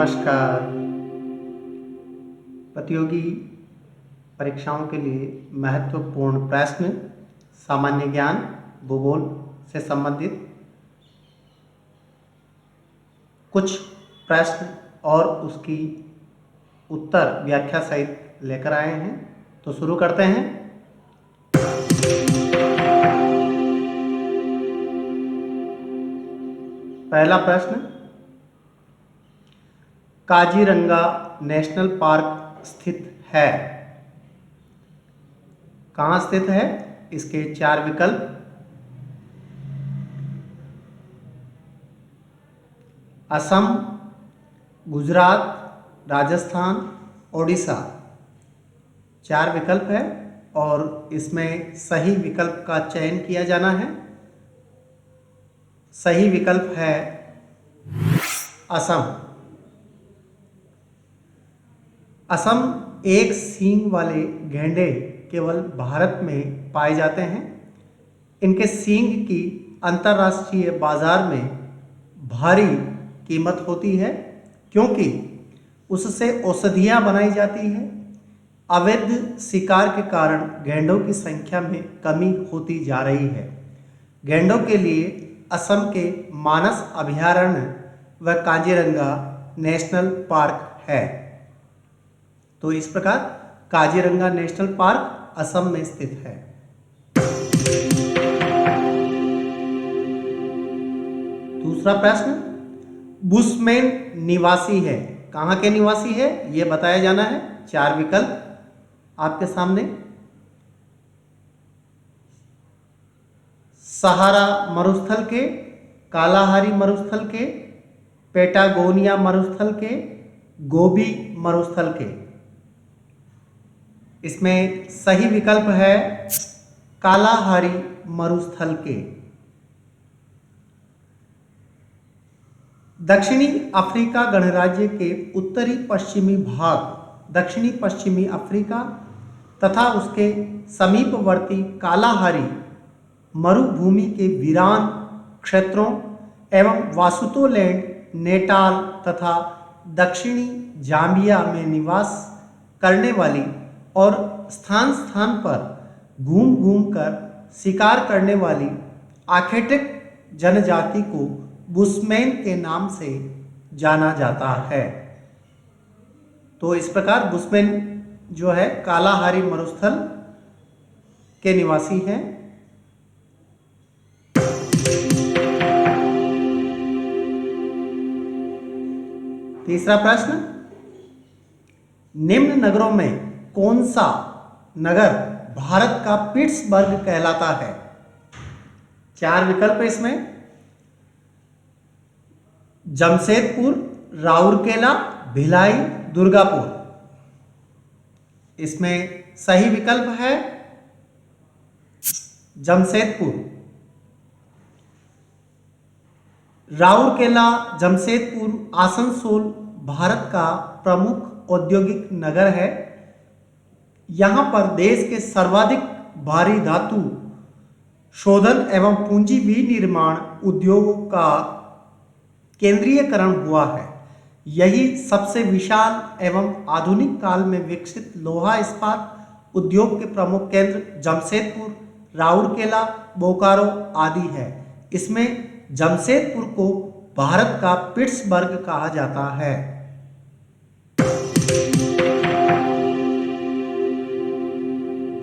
नमस्कार। प्रतियोगी परीक्षाओं के लिए महत्वपूर्ण प्रश्न, सामान्य ज्ञान, भूगोल से संबंधित कुछ प्रश्न और उसकी उत्तर व्याख्या सहित लेकर आए हैं। तो शुरू करते हैं। पहला प्रश्न, काजीरंगा नेशनल पार्क स्थित है। कहाँ स्थित है? इसके 4 विकल्प। असम, गुजरात, राजस्थान, ओडिशा। 4 विकल्प है और इसमें सही विकल्प का चयन किया जाना है। सही विकल्प है असम। असम एक सींग वाले गैंडे केवल भारत में पाए जाते हैं। इनके सींग की अंतर्राष्ट्रीय बाजार में भारी कीमत होती है क्योंकि उससे औषधियाँ बनाई जाती हैं। अवैध शिकार के कारण गैंडों की संख्या में कमी होती जा रही है। गैंडों के लिए असम के मानस अभयारण्य व काजीरंगा नेशनल पार्क है। तो इस प्रकार काजीरंगा नेशनल पार्क असम में स्थित है। दूसरा प्रश्न, बुशमैन निवासी है। कहाँ के निवासी है यह बताया जाना है। 4 विकल्प आपके सामने। सहारा मरुस्थल के, कालाहारी मरुस्थल के, पेटागोनिया मरुस्थल के, गोबी मरुस्थल के। इसमें सही विकल्प है कालाहारी मरुस्थल के। दक्षिणी अफ्रीका गणराज्य के उत्तरी पश्चिमी भाग, दक्षिणी पश्चिमी अफ्रीका तथा उसके समीपवर्ती कालाहारी मरुभूमि के वीरान क्षेत्रों एवं वासुतोलैंड, नेटाल तथा दक्षिणी जाम्बिया में निवास करने वाली और स्थान स्थान पर घूम घूम कर शिकार करने वाली आर्कटिक जनजाति को बुशमैन के नाम से जाना जाता है। तो इस प्रकार बुशमैन जो है कालाहारी मरुस्थल के निवासी हैं। तीसरा प्रश्न, निम्न नगरों में कौन सा नगर भारत का पिट्सबर्ग कहलाता है? 4 विकल्प इसमें। जमशेदपुर, राउरकेला, भिलाई, दुर्गापुर। इसमें सही विकल्प है जमशेदपुर। राउरकेला, जमशेदपुर, आसनसोल भारत का प्रमुख औद्योगिक नगर है। यहाँ पर देश के सर्वाधिक भारी धातु शोधन एवं पूंजी विनिर्माण उद्योगों का केंद्रीयकरण हुआ है। यही सबसे विशाल एवं आधुनिक काल में विकसित लोहा इस्पात उद्योग के प्रमुख केंद्र जमशेदपुर, राउरकेला, बोकारो आदि है। इसमें जमशेदपुर को भारत का पिट्सबर्ग कहा जाता है।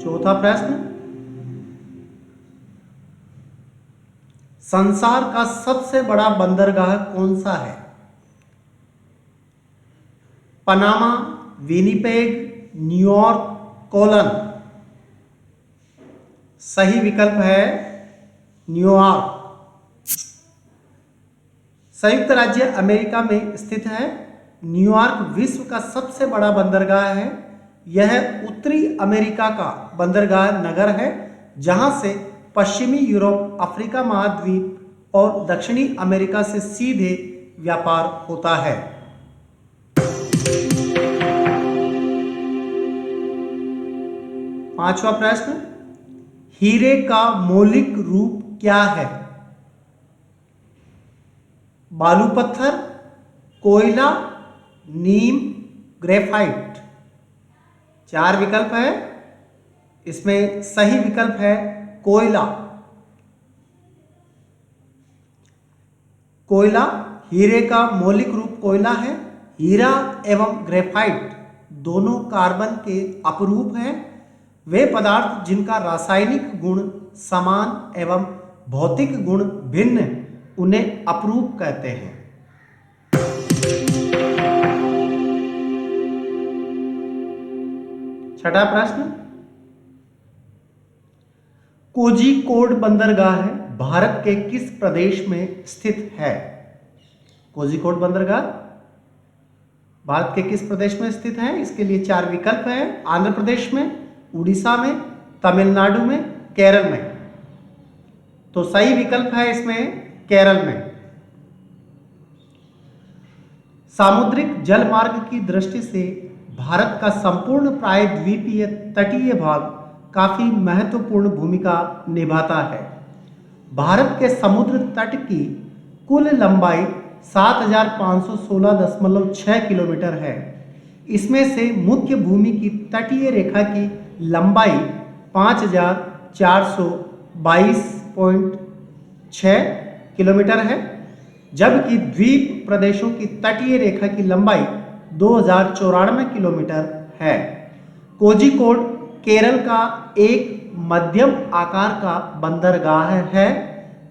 चौथा प्रश्न, संसार का सबसे बड़ा बंदरगाह कौन सा है? Panama, Winnipeg, New York, colon. सही विकल्प है न्यूयॉर्क। संयुक्त राज्य अमेरिका में स्थित है। न्यूयॉर्क विश्व का सबसे बड़ा बंदरगाह है। यह उत्तरी अमेरिका का बंदरगाह नगर है जहां से पश्चिमी यूरोप, अफ्रीका महाद्वीप और दक्षिणी अमेरिका से सीधे व्यापार होता है। पांचवा प्रश्न, हीरे का मौलिक रूप क्या है? बालू पत्थर, कोयला, नीम, ग्रेफाइट। 4 विकल्प है, इसमें सही विकल्प है कोयला। कोयला हीरे का मौलिक रूप कोयला है। हीरा एवं ग्रेफाइट दोनों कार्बन के अपरूप हैं। वे पदार्थ जिनका रासायनिक गुण समान एवं भौतिक गुण भिन्न उन्हें अपरूप कहते हैं। छठा प्रश्न, कोझिकोड बंदरगाह भारत के किस प्रदेश में स्थित है? कोझिकोड बंदरगाह भारत के किस प्रदेश में स्थित है? इसके लिए 4 विकल्प हैं। आंध्र प्रदेश में, उड़ीसा में, तमिलनाडु में, केरल में। तो सही विकल्प है इसमें केरल में। सामुद्रिक जल मार्ग की दृष्टि से भारत का संपूर्ण प्रायद्वीपीय तटीय भाग काफी महत्वपूर्ण भूमिका निभाता है। भारत के समुद्र तट की कुल लंबाई 7516.6 किलोमीटर है। इसमें से मुख्य भूमि की तटीय रेखा की लंबाई 5422.6 किलोमीटर है, जबकि द्वीप प्रदेशों की तटीय रेखा की लंबाई 2094 किलोमीटर है। कोझिकोड केरल का एक मध्यम आकार का बंदरगाह है।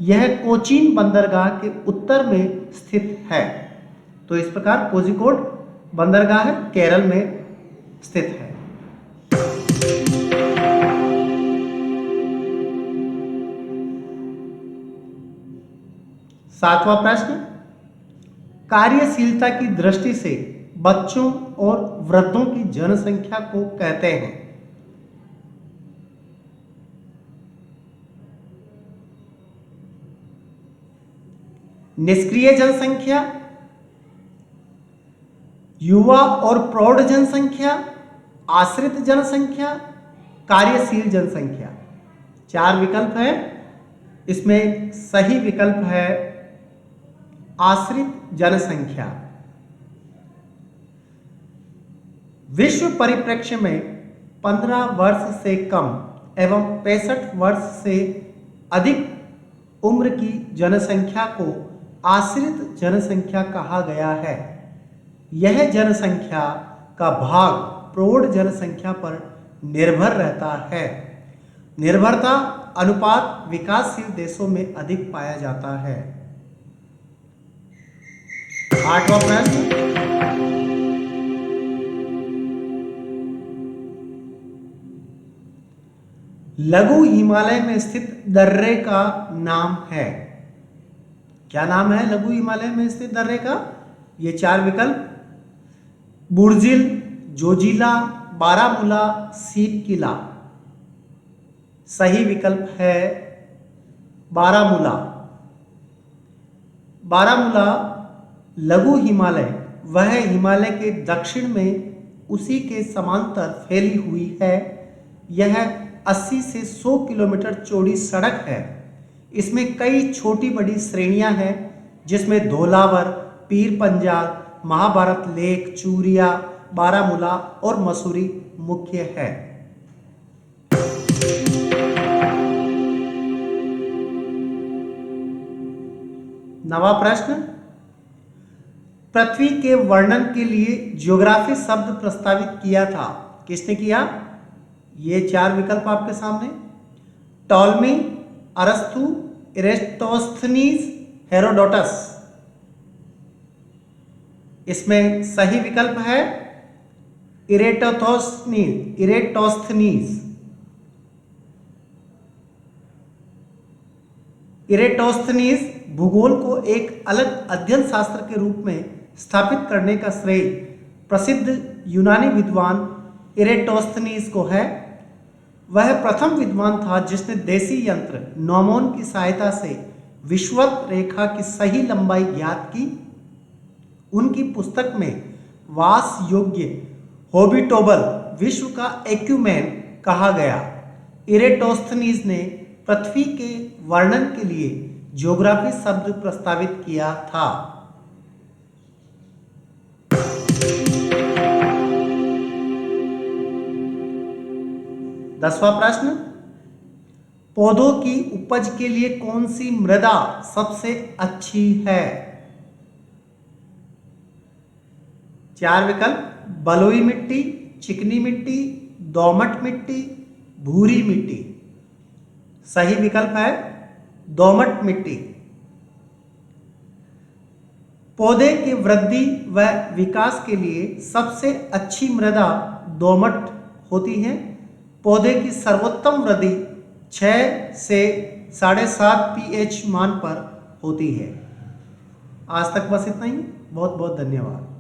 यह कोचीन बंदरगाह के उत्तर में स्थित है। तो इस प्रकार कोझिकोड बंदरगाह केरल में स्थित है। 7वां प्रश्न, कार्यशीलता की दृष्टि से बच्चों और वृद्धों की जनसंख्या को कहते हैं? निष्क्रिय जनसंख्या, युवा और प्रौढ़ जनसंख्या, आश्रित जनसंख्या, कार्यशील जनसंख्या। 4 विकल्प है, इसमें सही विकल्प है आश्रित जनसंख्या। विश्व परिप्रेक्ष्य में 15 वर्ष से कम एवं 65 वर्ष से अधिक उम्र की जनसंख्या को आश्रित जनसंख्या कहा गया है। यह जनसंख्या का भाग प्रौढ़ जनसंख्या पर निर्भर रहता है। निर्भरता अनुपात विकासशील देशों में अधिक पाया जाता है। 8वां प्रश्न, लघु हिमालय में स्थित दर्रे का नाम है? क्या नाम है लघु हिमालय में स्थित दर्रे का? ये 4 विकल्प, बुर्जिल, जोजिला, बारामूला, सीप किला। सही विकल्प है बारामूला। बारामूला लघु हिमालय वह हिमालय के दक्षिण में उसी के समांतर फैली हुई है। यह 80 से 100 किलोमीटर चौड़ी सड़क है। इसमें कई छोटी बड़ी श्रेणियां हैं, जिसमें धौलावर, पीर पंजाल, महाभारत लेक, चूरिया, बारामूला और मसूरी मुख्य है। 9वां प्रश्न, पृथ्वी के वर्णन के लिए ज्योग्राफी शब्द प्रस्तावित किया था? किसने किया? ये 4 विकल्प आपके सामने, टॉलमी, अरस्तु, इरेटोस्थनीज, हेरोडोटस। इसमें सही विकल्प है इरेटोस्थनीज। इरेटोस्थनीज भूगोल को एक अलग अध्ययन शास्त्र के रूप में स्थापित करने का श्रेय प्रसिद्ध यूनानी विद्वान इरेटोस्थनीज को है। वह प्रथम विद्वान था जिसने देशी यंत्र नोमोन की सहायता से विषुवत रेखा की सही लंबाई ज्ञात की। उनकी पुस्तक में वास योग्य हॉबिटोबल विश्व का एक्यूमेन कहा गया। इरेटोस्थनीज ने पृथ्वी के वर्णन के लिए ज्योग्राफी शब्द प्रस्तावित किया था। 10वां प्रश्न, पौधों की उपज के लिए कौन सी मृदा सबसे अच्छी है? 4 विकल्प, बलुई मिट्टी, चिकनी मिट्टी, दोमट मिट्टी, भूरी मिट्टी। सही विकल्प है दोमट मिट्टी। पौधे की वृद्धि व विकास के लिए सबसे अच्छी मृदा दोमट होती है। पौधे की सर्वोत्तम वृद्धि 6 से 7.5 pH मान पर होती है। आज तक बस इतना ही। बहुत बहुत धन्यवाद।